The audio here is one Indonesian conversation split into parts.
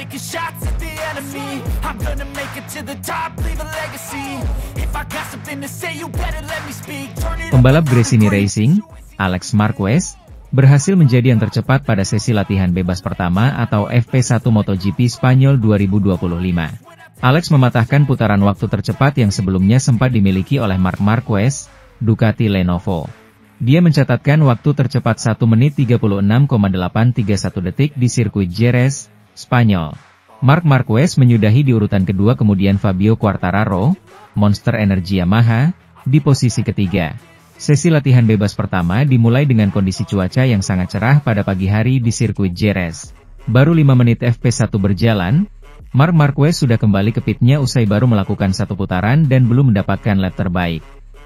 taking shots at the enemy. I'm gonna make it to the top, leave a legacy. If I got something to say, you better let me speak. Turn it up. Pembalap Gresini Racing, Alex Marquez, berhasil menjadi yang tercepat pada sesi latihan bebas pertama atau FP1 MotoGP Spanyol 2025. Alex mematahkan putaran waktu tercepat yang sebelumnya sempat dimiliki oleh Marc Marquez, Ducati Lenovo. Dia mencatatkan waktu tercepat 1 menit 36,831 detik di sirkuit Jerez, Spanyol. Marc Marquez menyudahi di urutan kedua, kemudian Fabio Quartararo, Monster Energy Yamaha, di posisi ketiga. Sesi latihan bebas pertama dimulai dengan kondisi cuaca yang sangat cerah pada pagi hari di sirkuit Jerez. Baru 5 menit FP1 berjalan, Marc Marquez sudah kembali ke pitnya usai baru melakukan satu putaran dan belum mendapatkan lap terbaik.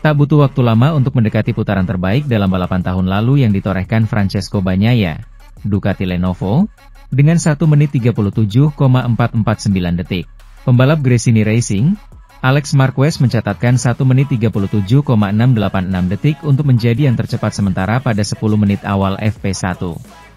Tak butuh waktu lama untuk mendekati putaran terbaik dalam balapan tahun lalu yang ditorehkan Francesco Bagnaia, Ducati Lenovo, dengan 1 menit 37,449 detik. Pembalap Gresini Racing, Alex Marquez mencatatkan 1 menit 37,686 detik untuk menjadi yang tercepat sementara pada 10 menit awal FP1.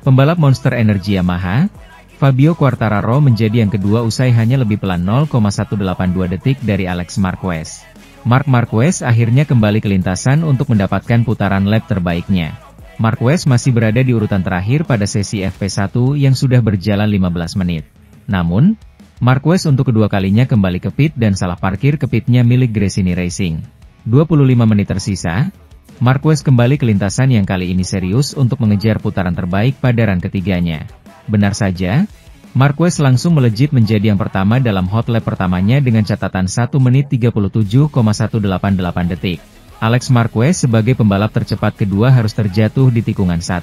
Pembalap Monster Energy Yamaha, Fabio Quartararo menjadi yang kedua usai hanya lebih pelan 0,182 detik dari Alex Marquez. Marc Marquez akhirnya kembali ke lintasan untuk mendapatkan putaran lap terbaiknya. Marquez masih berada di urutan terakhir pada sesi FP1 yang sudah berjalan 15 menit. Namun, Marquez untuk kedua kalinya kembali ke pit dan salah parkir ke pitnya milik Gresini Racing. 25 menit tersisa, Marquez kembali ke lintasan yang kali ini serius untuk mengejar putaran terbaik pada run ketiganya. Benar saja, Marquez langsung melejit menjadi yang pertama dalam hot lap pertamanya dengan catatan 1 menit 37,188 detik. Alex Marquez sebagai pembalap tercepat kedua harus terjatuh di tikungan 1.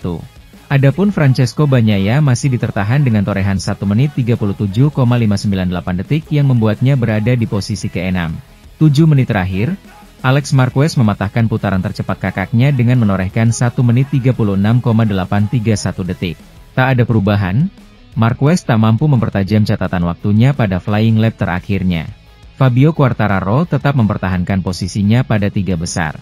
Adapun Francesco Bagnaia masih ditertahan dengan torehan 1 menit 37,598 detik yang membuatnya berada di posisi ke-6. 7 menit terakhir, Alex Marquez mematahkan putaran tercepat kakaknya dengan menorehkan 1 menit 36,831 detik. Tak ada perubahan, Marquez tak mampu mempertajam catatan waktunya pada flying lap terakhirnya. Fabio Quartararo tetap mempertahankan posisinya pada 3 besar.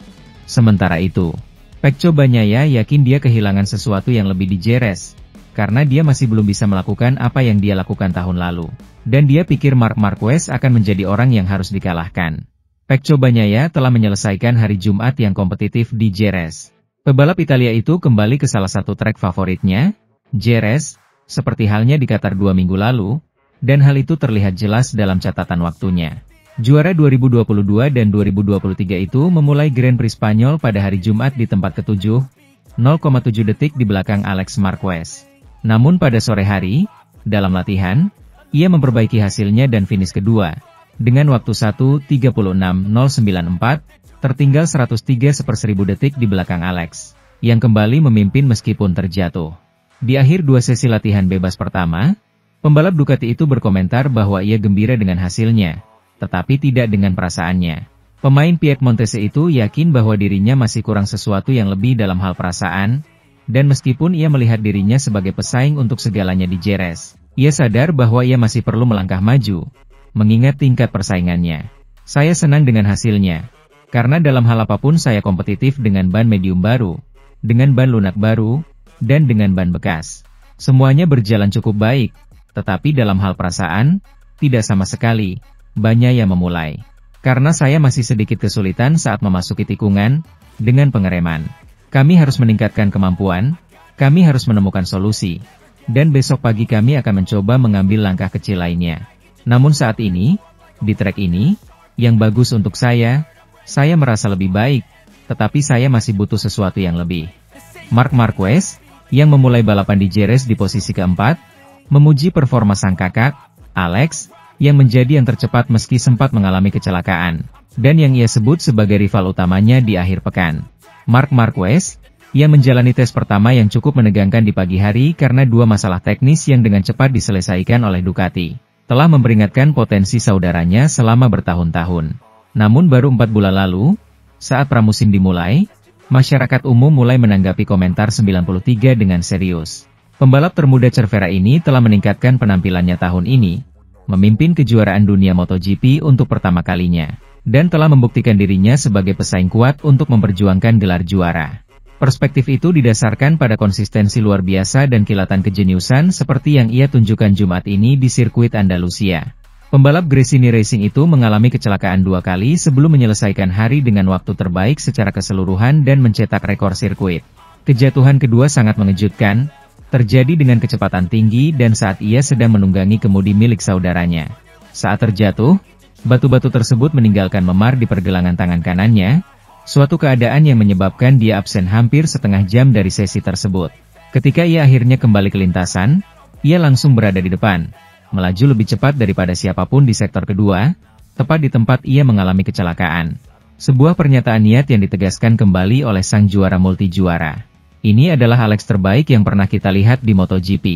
Sementara itu, Pecco Bagnaia yakin dia kehilangan sesuatu yang lebih di Jerez, karena dia masih belum bisa melakukan apa yang dia lakukan tahun lalu. Dan dia pikir Marc Marquez akan menjadi orang yang harus dikalahkan. Pecco Bagnaia telah menyelesaikan hari Jumat yang kompetitif di Jerez. Pebalap Italia itu kembali ke salah satu trek favoritnya, Jerez, seperti halnya di Qatar 2 minggu lalu, dan hal itu terlihat jelas dalam catatan waktunya. Juara 2022 dan 2023 itu memulai Grand Prix Spanyol pada hari Jumat di tempat ke-7, 0,7 detik di belakang Alex Marquez. Namun pada sore hari, dalam latihan, ia memperbaiki hasilnya dan finish kedua, dengan waktu 1:36.094, tertinggal 103/1000 detik di belakang Alex, yang kembali memimpin meskipun terjatuh. Di akhir 2 sesi latihan bebas pertama, pembalap Ducati itu berkomentar bahwa ia gembira dengan hasilnya, tetapi tidak dengan perasaannya. Pemain Piemontese itu yakin bahwa dirinya masih kurang sesuatu yang lebih dalam hal perasaan, dan meskipun ia melihat dirinya sebagai pesaing untuk segalanya di Jerez, ia sadar bahwa ia masih perlu melangkah maju, mengingat tingkat persaingannya. Saya senang dengan hasilnya, karena dalam hal apapun saya kompetitif dengan ban medium baru, dengan ban lunak baru, dan dengan ban bekas. Semuanya berjalan cukup baik, tetapi dalam hal perasaan, tidak sama sekali. Bagnaia memulai. Karena saya masih sedikit kesulitan saat memasuki tikungan, dengan pengereman. Kami harus meningkatkan kemampuan, kami harus menemukan solusi, dan besok pagi kami akan mencoba mengambil langkah kecil lainnya. Namun saat ini, di trek ini, yang bagus untuk saya merasa lebih baik, tetapi saya masih butuh sesuatu yang lebih. Marc Marquez, yang memulai balapan di Jerez di posisi keempat, memuji performa sang kakak, Alex, yang menjadi yang tercepat meski sempat mengalami kecelakaan, dan yang ia sebut sebagai rival utamanya di akhir pekan. Marc Marquez, yang menjalani tes pertama yang cukup menegangkan di pagi hari karena 2 masalah teknis yang dengan cepat diselesaikan oleh Ducati, telah memperingatkan potensi saudaranya selama bertahun-tahun. Namun baru 4 bulan lalu, saat pramusim dimulai, masyarakat umum mulai menanggapi komentar 93 dengan serius. Pembalap termuda Cervera ini telah meningkatkan penampilannya tahun ini, memimpin kejuaraan dunia MotoGP untuk pertama kalinya, dan telah membuktikan dirinya sebagai pesaing kuat untuk memperjuangkan gelar juara. Perspektif itu didasarkan pada konsistensi luar biasa dan kilatan kejeniusan seperti yang ia tunjukkan Jumat ini di sirkuit Andalusia. Pembalap Gresini Racing itu mengalami kecelakaan 2 kali sebelum menyelesaikan hari dengan waktu terbaik secara keseluruhan dan mencetak rekor sirkuit. Kejatuhan kedua sangat mengejutkan, terjadi dengan kecepatan tinggi dan saat ia sedang menunggangi kemudi milik saudaranya. Saat terjatuh, batu-batu tersebut meninggalkan memar di pergelangan tangan kanannya, suatu keadaan yang menyebabkan dia absen hampir setengah jam dari sesi tersebut. Ketika ia akhirnya kembali ke lintasan, ia langsung berada di depan, melaju lebih cepat daripada siapapun di sektor kedua, tepat di tempat ia mengalami kecelakaan. Sebuah pernyataan niat yang ditegaskan kembali oleh sang juara multi-juara. Ini adalah Alex terbaik yang pernah kita lihat di MotoGP.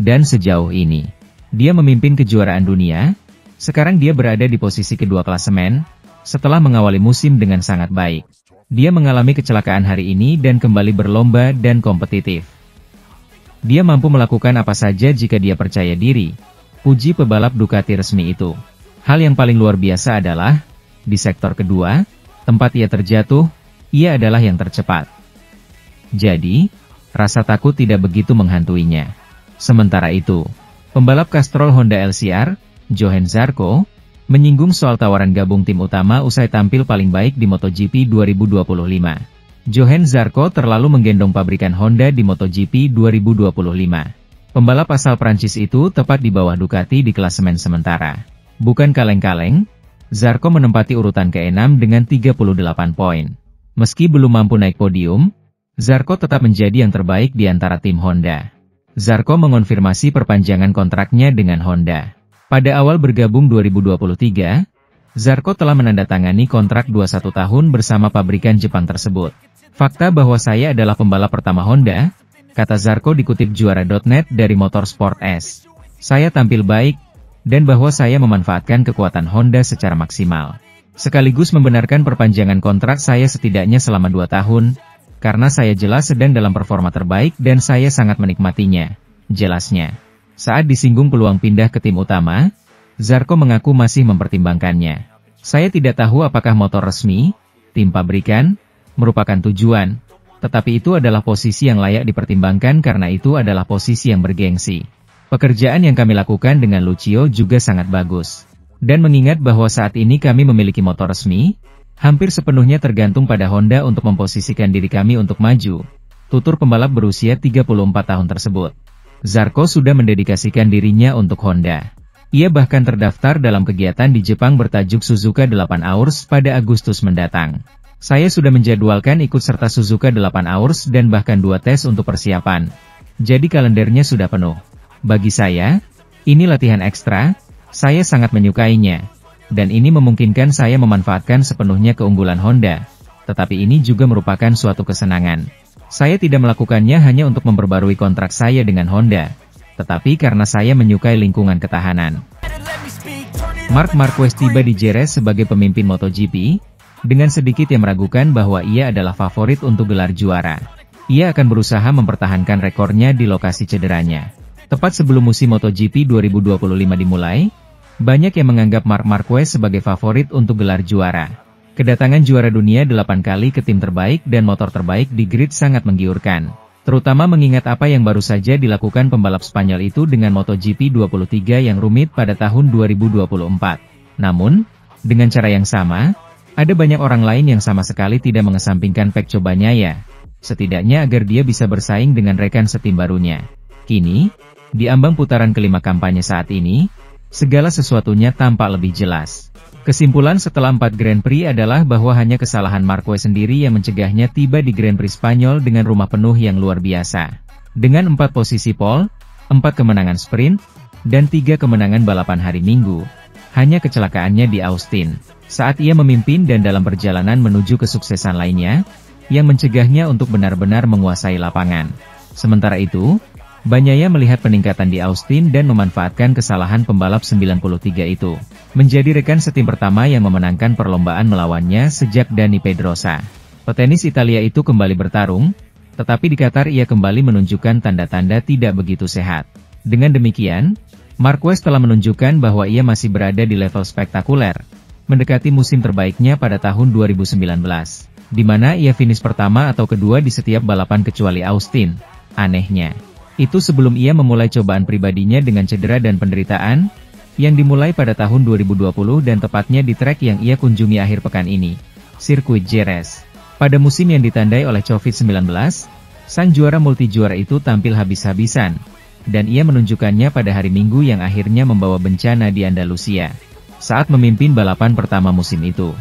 Dan sejauh ini, dia memimpin kejuaraan dunia, sekarang dia berada di posisi kedua klasemen, setelah mengawali musim dengan sangat baik. Dia mengalami kecelakaan hari ini dan kembali berlomba dan kompetitif. Dia mampu melakukan apa saja jika dia percaya diri, puji pebalap Ducati resmi itu. Hal yang paling luar biasa adalah, di sektor kedua, tempat ia terjatuh, ia adalah yang tercepat. Jadi, rasa takut tidak begitu menghantuinya. Sementara itu, pembalap Castrol Honda LCR, Johann Zarco, menyinggung soal tawaran gabung tim utama usai tampil paling baik di MotoGP 2025. Johann Zarco terlalu menggendong pabrikan Honda di MotoGP 2025. Pembalap asal Prancis itu tepat di bawah Ducati di klasemen sementara. Bukan kaleng-kaleng, Zarco menempati urutan ke-6 dengan 38 poin. Meski belum mampu naik podium, Zarco tetap menjadi yang terbaik di antara tim Honda. Zarco mengonfirmasi perpanjangan kontraknya dengan Honda. Pada awal bergabung 2023, Zarco telah menandatangani kontrak 21 tahun bersama pabrikan Jepang tersebut. Fakta bahwa saya adalah pembalap pertama Honda, kata Zarco dikutip juara.net dari Motorsport S. Saya tampil baik, dan bahwa saya memanfaatkan kekuatan Honda secara maksimal. Sekaligus membenarkan perpanjangan kontrak saya setidaknya selama 2 tahun, karena saya jelas sedang dalam performa terbaik dan saya sangat menikmatinya, jelasnya. Saat disinggung peluang pindah ke tim utama, Zarco mengaku masih mempertimbangkannya. Saya tidak tahu apakah motor resmi, tim pabrikan, merupakan tujuan, tetapi itu adalah posisi yang layak dipertimbangkan karena itu adalah posisi yang bergengsi. Pekerjaan yang kami lakukan dengan Lucio juga sangat bagus. Dan mengingat bahwa saat ini kami memiliki motor resmi, hampir sepenuhnya tergantung pada Honda untuk memposisikan diri kami untuk maju, tutur pembalap berusia 34 tahun tersebut. Zarco sudah mendedikasikan dirinya untuk Honda. Ia bahkan terdaftar dalam kegiatan di Jepang bertajuk Suzuka 8 Hours pada Agustus mendatang. Saya sudah menjadwalkan ikut serta Suzuka 8 Hours dan bahkan 2 tes untuk persiapan. Jadi kalendernya sudah penuh. Bagi saya, ini latihan ekstra, saya sangat menyukainya. Dan ini memungkinkan saya memanfaatkan sepenuhnya keunggulan Honda. Tetapi ini juga merupakan suatu kesenangan. Saya tidak melakukannya hanya untuk memperbarui kontrak saya dengan Honda, tetapi karena saya menyukai lingkungan ketahanan. Marc Marquez tiba di Jerez sebagai pemimpin MotoGP, dengan sedikit yang meragukan bahwa ia adalah favorit untuk gelar juara. Ia akan berusaha mempertahankan rekornya di lokasi cederanya. Tepat sebelum musim MotoGP 2025 dimulai, banyak yang menganggap Marc Marquez sebagai favorit untuk gelar juara. Kedatangan juara dunia 8 kali ke tim terbaik dan motor terbaik di grid sangat menggiurkan. Terutama mengingat apa yang baru saja dilakukan pembalap Spanyol itu dengan MotoGP 23 yang rumit pada tahun 2024. Namun, dengan cara yang sama, ada banyak orang lain yang sama sekali tidak mengesampingkan Pecco Bagnaia, setidaknya agar dia bisa bersaing dengan rekan setim barunya. Kini, di ambang putaran kelima kampanye saat ini, segala sesuatunya tampak lebih jelas. Kesimpulan setelah 4 Grand Prix adalah bahwa hanya kesalahan Marquez sendiri yang mencegahnya tiba di Grand Prix Spanyol dengan rumah penuh yang luar biasa. Dengan 4 posisi pole, 4 kemenangan sprint, dan 3 kemenangan balapan hari Minggu. Hanya kecelakaannya di Austin, saat ia memimpin dan dalam perjalanan menuju kesuksesan lainnya, yang mencegahnya untuk benar-benar menguasai lapangan. Sementara itu, Bagnaia melihat peningkatan di Austin dan memanfaatkan kesalahan pembalap 93 itu. Menjadi rekan setim pertama yang memenangkan perlombaan melawannya sejak Dani Pedrosa. Petenis Italia itu kembali bertarung, tetapi di Qatar ia kembali menunjukkan tanda-tanda tidak begitu sehat. Dengan demikian, Marquez telah menunjukkan bahwa ia masih berada di level spektakuler, mendekati musim terbaiknya pada tahun 2019. di mana ia finish pertama atau kedua di setiap balapan kecuali Austin. Anehnya, itu sebelum ia memulai cobaan pribadinya dengan cedera dan penderitaan, yang dimulai pada tahun 2020 dan tepatnya di trek yang ia kunjungi akhir pekan ini, sirkuit Jerez. Pada musim yang ditandai oleh COVID-19, sang juara multi-juara itu tampil habis-habisan, dan ia menunjukkannya pada hari Minggu yang akhirnya membawa bencana di Andalusia, saat memimpin balapan pertama musim itu.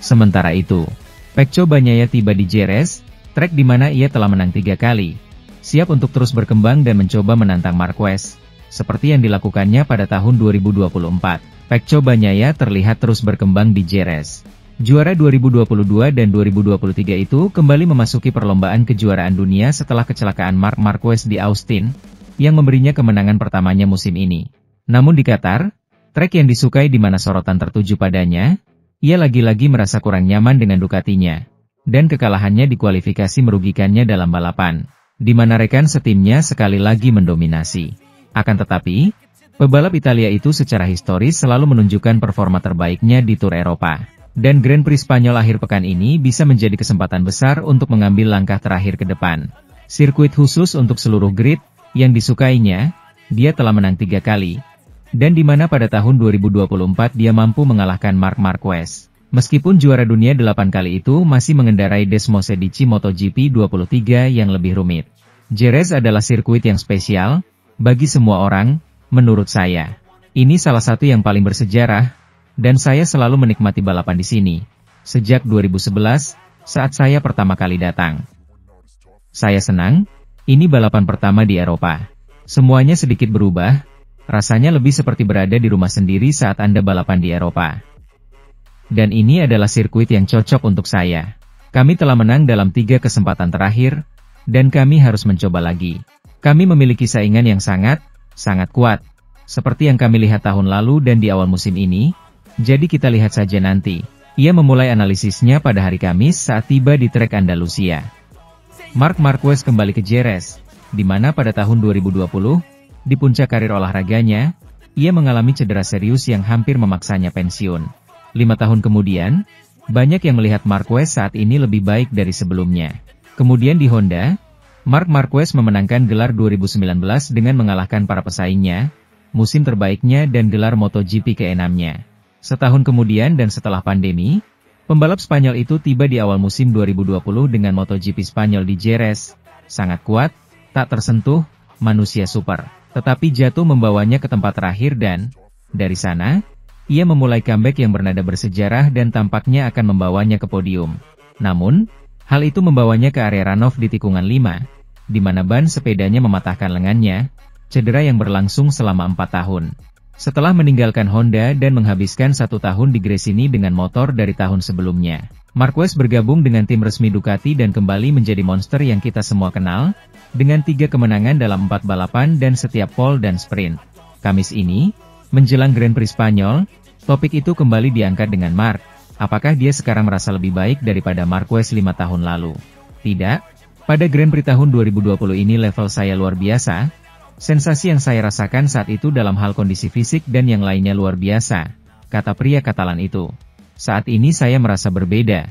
Sementara itu, Pecco Bagnaia tiba di Jerez, trek di mana ia telah menang 3 kali, siap untuk terus berkembang dan mencoba menantang Marquez, seperti yang dilakukannya pada tahun 2024. Pecco Bagnaia terlihat terus berkembang di Jerez. Juara 2022 dan 2023 itu kembali memasuki perlombaan kejuaraan dunia setelah kecelakaan Marc Marquez di Austin, yang memberinya kemenangan pertamanya musim ini. Namun di Qatar, trek yang disukai di mana sorotan tertuju padanya, ia lagi-lagi merasa kurang nyaman dengan Ducatinya, dan kekalahannya di kualifikasi merugikannya dalam balapan, di mana rekan setimnya sekali lagi mendominasi. Akan tetapi, pebalap Italia itu secara historis selalu menunjukkan performa terbaiknya di Tour Eropa. Dan Grand Prix Spanyol akhir pekan ini bisa menjadi kesempatan besar untuk mengambil langkah terakhir ke depan. Sirkuit khusus untuk seluruh grid yang disukainya, dia telah menang 3 kali. Dan di mana pada tahun 2024 dia mampu mengalahkan Marc Marquez. Meskipun juara dunia 8 kali itu masih mengendarai Desmosedici MotoGP 23 yang lebih rumit. Jerez adalah sirkuit yang spesial, bagi semua orang, menurut saya. Ini salah satu yang paling bersejarah, dan saya selalu menikmati balapan di sini. Sejak 2011, saat saya pertama kali datang. Saya senang, ini balapan pertama di Eropa. Semuanya sedikit berubah, rasanya lebih seperti berada di rumah sendiri saat Anda balapan di Eropa. Dan ini adalah sirkuit yang cocok untuk saya. Kami telah menang dalam 3 kesempatan terakhir, dan kami harus mencoba lagi. Kami memiliki saingan yang sangat kuat, seperti yang kami lihat tahun lalu dan di awal musim ini. Jadi kita lihat saja nanti. Ia memulai analisisnya pada hari Kamis saat tiba di trek Andalusia. Marc Marquez kembali ke Jerez, di mana pada tahun 2020, di puncak karir olahraganya, ia mengalami cedera serius yang hampir memaksanya pensiun. 5 tahun kemudian, banyak yang melihat Marquez saat ini lebih baik dari sebelumnya. Kemudian di Honda, Marc Marquez memenangkan gelar 2019 dengan mengalahkan para pesaingnya, musim terbaiknya dan gelar MotoGP ke-6-nya. Setahun kemudian dan setelah pandemi, pembalap Spanyol itu tiba di awal musim 2020 dengan MotoGP Spanyol di Jerez. Sangat kuat, tak tersentuh, manusia super. Tetapi jatuh membawanya ke tempat terakhir dan, dari sana, ia memulai comeback yang bernada bersejarah dan tampaknya akan membawanya ke podium. Namun, hal itu membawanya ke area runoff di tikungan 5, di mana ban sepedanya mematahkan lengannya, cedera yang berlangsung selama 4 tahun. Setelah meninggalkan Honda dan menghabiskan 1 tahun di Gresini dengan motor dari tahun sebelumnya, Marquez bergabung dengan tim resmi Ducati dan kembali menjadi monster yang kita semua kenal, dengan 3 kemenangan dalam 4 balapan dan setiap pole dan sprint. Kamis ini, menjelang Grand Prix Spanyol, topik itu kembali diangkat dengan Marc. Apakah dia sekarang merasa lebih baik daripada Marquez 5 tahun lalu? Tidak. Pada Grand Prix tahun 2020 ini level saya luar biasa. Sensasi yang saya rasakan saat itu dalam hal kondisi fisik dan yang lainnya luar biasa, kata pria Katalan itu. Saat ini saya merasa berbeda.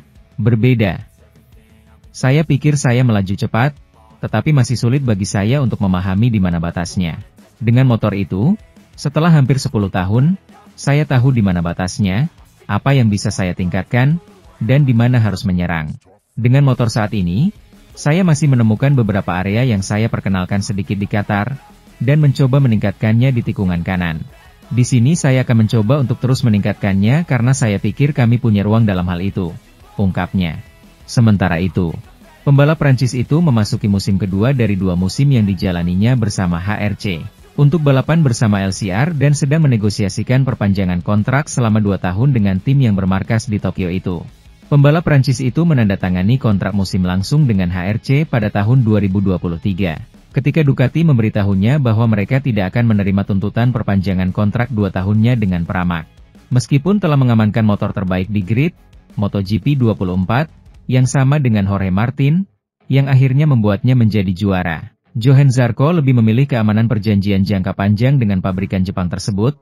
Saya pikir saya melaju cepat, tetapi masih sulit bagi saya untuk memahami di mana batasnya. Dengan motor itu, setelah hampir 10 tahun, saya tahu di mana batasnya, apa yang bisa saya tingkatkan, dan di mana harus menyerang. Dengan motor saat ini, saya masih menemukan beberapa area yang saya perkenalkan sedikit di Qatar, dan mencoba meningkatkannya di tikungan kanan. Di sini saya akan mencoba untuk terus meningkatkannya karena saya pikir kami punya ruang dalam hal itu, ungkapnya. Sementara itu, pembalap Prancis itu memasuki musim kedua dari 2 musim yang dijalaninya bersama HRC, untuk balapan bersama LCR dan sedang menegosiasikan perpanjangan kontrak selama 2 tahun dengan tim yang bermarkas di Tokyo itu. Pembalap Prancis itu menandatangani kontrak musim langsung dengan HRC pada tahun 2023. Ketika Ducati memberitahunya bahwa mereka tidak akan menerima tuntutan perpanjangan kontrak 2 tahunnya dengan Pramac. Meskipun telah mengamankan motor terbaik di grid, MotoGP 24, yang sama dengan Jorge Martin, yang akhirnya membuatnya menjadi juara. Johann Zarco lebih memilih keamanan perjanjian jangka panjang dengan pabrikan Jepang tersebut,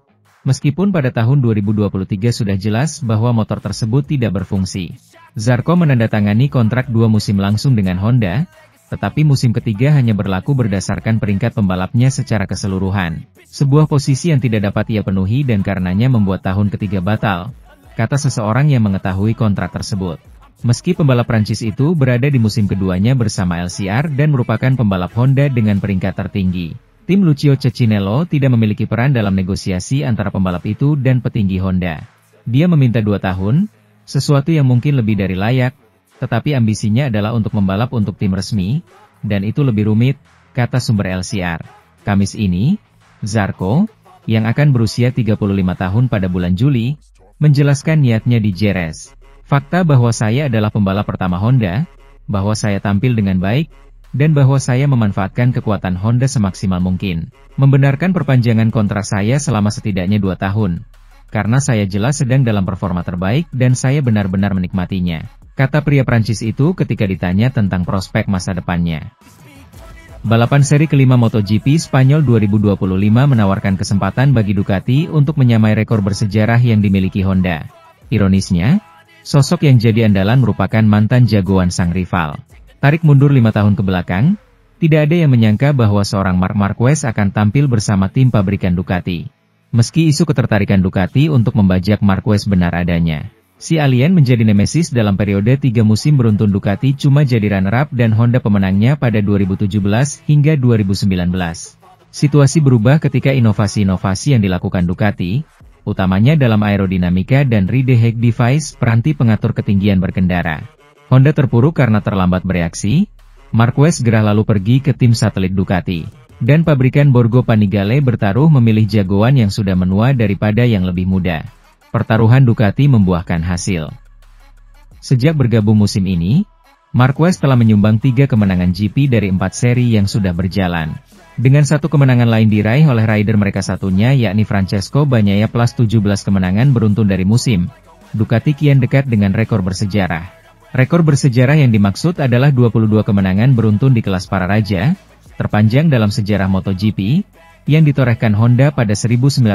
Meskipun pada tahun 2023 sudah jelas bahwa motor tersebut tidak berfungsi. Zarco menandatangani kontrak 2 musim langsung dengan Honda, tetapi musim ketiga hanya berlaku berdasarkan peringkat pembalapnya secara keseluruhan. Sebuah posisi yang tidak dapat ia penuhi dan karenanya membuat tahun ketiga batal, kata seseorang yang mengetahui kontrak tersebut. Meski pembalap Prancis itu berada di musim keduanya bersama LCR dan merupakan pembalap Honda dengan peringkat tertinggi, tim Lucio Cecchinello tidak memiliki peran dalam negosiasi antara pembalap itu dan petinggi Honda. Dia meminta 2 tahun, sesuatu yang mungkin lebih dari layak, tetapi ambisinya adalah untuk membalap untuk tim resmi, dan itu lebih rumit, kata sumber LCR. Kamis ini, Zarco, yang akan berusia 35 tahun pada bulan Juli, menjelaskan niatnya di Jerez. Fakta bahwa saya adalah pembalap pertama Honda, bahwa saya tampil dengan baik, dan bahwa saya memanfaatkan kekuatan Honda semaksimal mungkin. Membenarkan perpanjangan kontrak saya selama setidaknya 2 tahun. Karena saya jelas sedang dalam performa terbaik dan saya benar-benar menikmatinya, kata pria Prancis itu ketika ditanya tentang prospek masa depannya. Balapan seri kelima MotoGP Spanyol 2025 menawarkan kesempatan bagi Ducati untuk menyamai rekor bersejarah yang dimiliki Honda. Ironisnya, sosok yang jadi andalan merupakan mantan jagoan sang rival. Tarik mundur 5 tahun ke belakang, tidak ada yang menyangka bahwa seorang Marc Marquez akan tampil bersama tim pabrikan Ducati. Meski isu ketertarikan Ducati untuk membajak Marquez benar adanya, si alien menjadi nemesis dalam periode 3 musim beruntun Ducati cuma jadi runner-up dan Honda pemenangnya pada 2017 hingga 2019. Situasi berubah ketika inovasi-inovasi yang dilakukan Ducati, utamanya dalam aerodinamika dan ride height device peranti pengatur ketinggian berkendara. Honda terpuruk karena terlambat bereaksi, Marquez gerah lalu pergi ke tim satelit Ducati, dan pabrikan Borgo Panigale bertaruh memilih jagoan yang sudah menua daripada yang lebih muda. Pertaruhan Ducati membuahkan hasil. Sejak bergabung musim ini, Marquez telah menyumbang 3 kemenangan GP dari 4 seri yang sudah berjalan. Dengan 1 kemenangan lain diraih oleh rider mereka satunya yakni Francesco Bagnaia plus 17 kemenangan beruntun dari musim. Ducati kian dekat dengan rekor bersejarah. Rekor bersejarah yang dimaksud adalah 22 kemenangan beruntun di kelas para raja, terpanjang dalam sejarah MotoGP, yang ditorehkan Honda pada 1997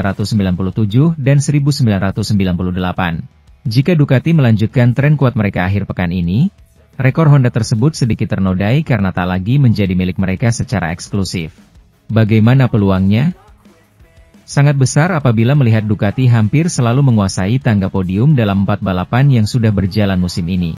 dan 1998. Jika Ducati melanjutkan tren kuat mereka akhir pekan ini, rekor Honda tersebut sedikit ternodai karena tak lagi menjadi milik mereka secara eksklusif. Bagaimana peluangnya? Sangat besar apabila melihat Ducati hampir selalu menguasai tangga podium dalam 4 balapan yang sudah berjalan musim ini.